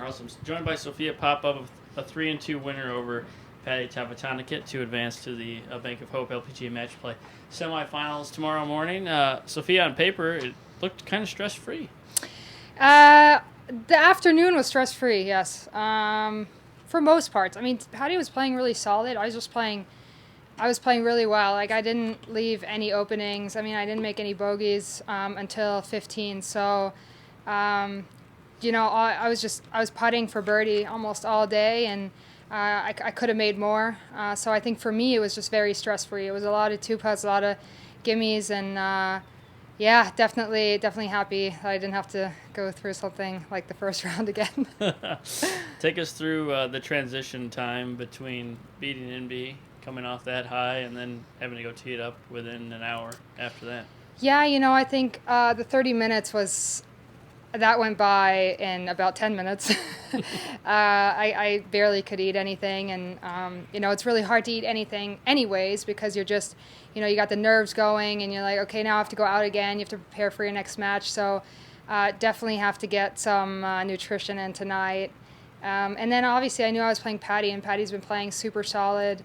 Awesome. Joined by Sophia Popov, a 3-2 winner over Patty Tavatanakit to advance to the Bank of Hope LPGA match play semifinals tomorrow morning. Sophia, on paper, it looked kind of stress-free. The afternoon was stress-free, yes. For most parts. I mean, Patty was playing really solid. I was playing really well. Like, I didn't leave any openings. I mean, I didn't make any bogeys until 15. So, I was putting for birdie almost all day, and I could have made more. So I think for me, it was just very stress-free. It was a lot of two putts, a lot of gimmies, and yeah, definitely happy that I didn't have to go through something like the first round again. Take us through the transition time between beating NB, coming off that high, and then having to go tee it up within an hour after that. Yeah, I think the 30 minutes went by in about 10 minutes. I barely could eat anything, and it's really hard to eat anything anyways because you're just, you got the nerves going, and you're like, okay, now I have to go out again. You have to prepare for your next match, so definitely have to get some nutrition in tonight. And then obviously I knew I was playing Patty, and Patty's been playing super solid.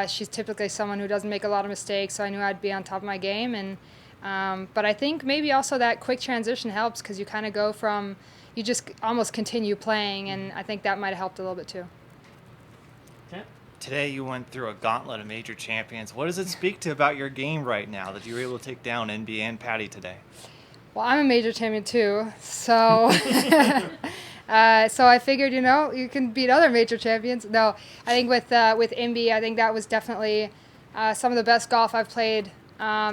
She's typically someone who doesn't make a lot of mistakes, so I knew I'd be on top of my game. And but I think maybe also that quick transition helps because you kind of go from, you just almost continue playing, and I think that might have helped a little bit too. Okay. Today you went through a gauntlet of major champions. What does it speak to about your game right now that you were able to take down NB and Patty today? Well, I'm a major champion too, so so I figured, you can beat other major champions. No, I think with NB, I think that was definitely some of the best golf I've played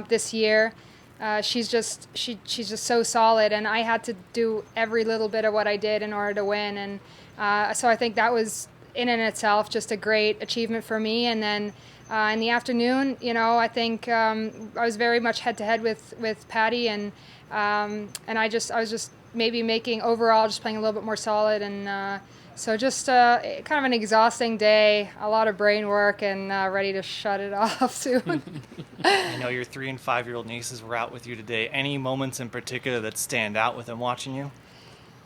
this year. She's just so solid, and I had to do every little bit of what I did in order to win, and so I think that was in and itself just a great achievement for me. And then in the afternoon, I think I was very much head to head with Patty, and I was just maybe making overall just playing a little bit more solid, and so just kind of an exhausting day, a lot of brain work, and ready to shut it off soon. I know your 3- and 5-year-old nieces were out with you today. Any moments in particular that stand out with them watching you?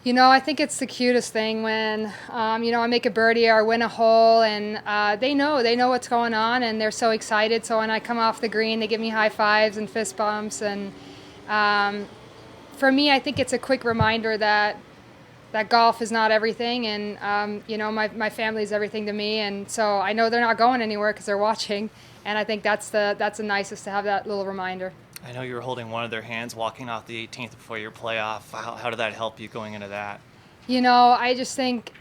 I think it's the cutest thing when, I make a birdie or win a hole, and they know what's going on, and they're so excited. So when I come off the green, they give me high fives and fist bumps. And for me, I think it's a quick reminder that golf is not everything, and my family is everything to me, and so I know they're not going anywhere because they're watching, and I think that's the nicest to have that little reminder. I know you were holding one of their hands walking off the 18th before your playoff. How did that help you going into that? I just think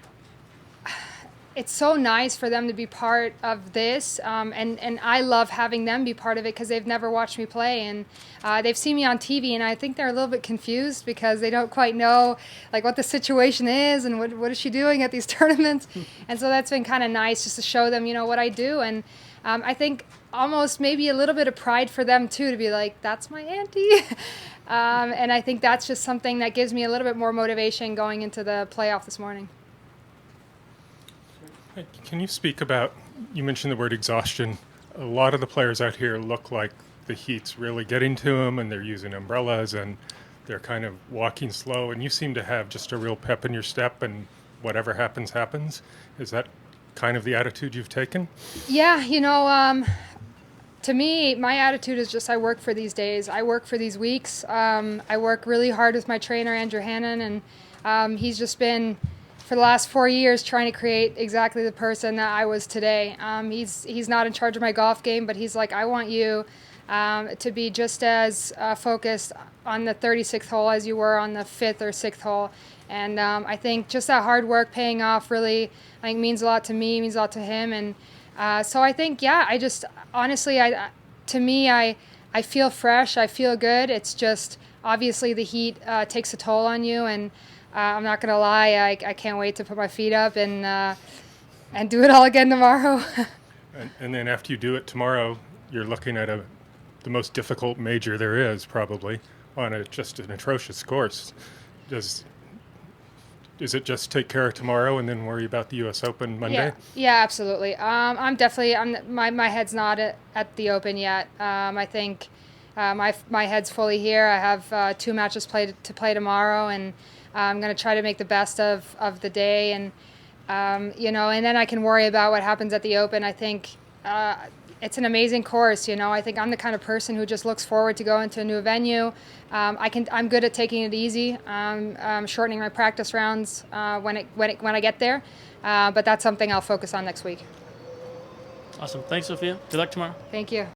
it's so nice for them to be part of this, and I love having them be part of it because they've never watched me play, and they've seen me on TV, and I think they're a little bit confused because they don't quite know like what the situation is and what is she doing at these tournaments. And so that's been kind of nice just to show them what I do, and I think almost maybe a little bit of pride for them too, to be like, that's my auntie. And I think that's just something that gives me a little bit more motivation going into the playoff this morning. Can you speak about, you mentioned the word exhaustion. A lot of the players out here look like the heat's really getting to them, and they're using umbrellas, and they're kind of walking slow, and you seem to have just a real pep in your step, and whatever happens, happens. Is that kind of the attitude you've taken? Yeah, to me, my attitude is just I work for these days. I work for these weeks. I work really hard with my trainer, Andrew Hannon, and he's just been, for the last 4 years, trying to create exactly the person that I was today. He's not in charge of my golf game, but he's like, I want you to be just as focused on the 36th hole as you were on the 5th or 6th hole. And I think just that hard work paying off really, I think, means a lot to me, means a lot to him. And so I think, yeah, I just, honestly, to me, I feel fresh, I feel good. It's just, obviously the heat takes a toll on you, and I'm not going to lie, I can't wait to put my feet up and do it all again tomorrow. and then after you do it tomorrow, you're looking at the most difficult major there is, probably, on just an atrocious course. Is it just take care of tomorrow and then worry about the U.S. Open Monday? Yeah, absolutely. My head's not at the Open yet. I think my head's fully here. I have 2 matches to play tomorrow, and I'm going to try to make the best of the day, and and then I can worry about what happens at the Open. I think it's an amazing course. I think I'm the kind of person who just looks forward to going to a new venue. I'm good at taking it easy, shortening my practice rounds when I get there. But that's something I'll focus on next week. Awesome. Thanks, Sophia. Good luck tomorrow. Thank you.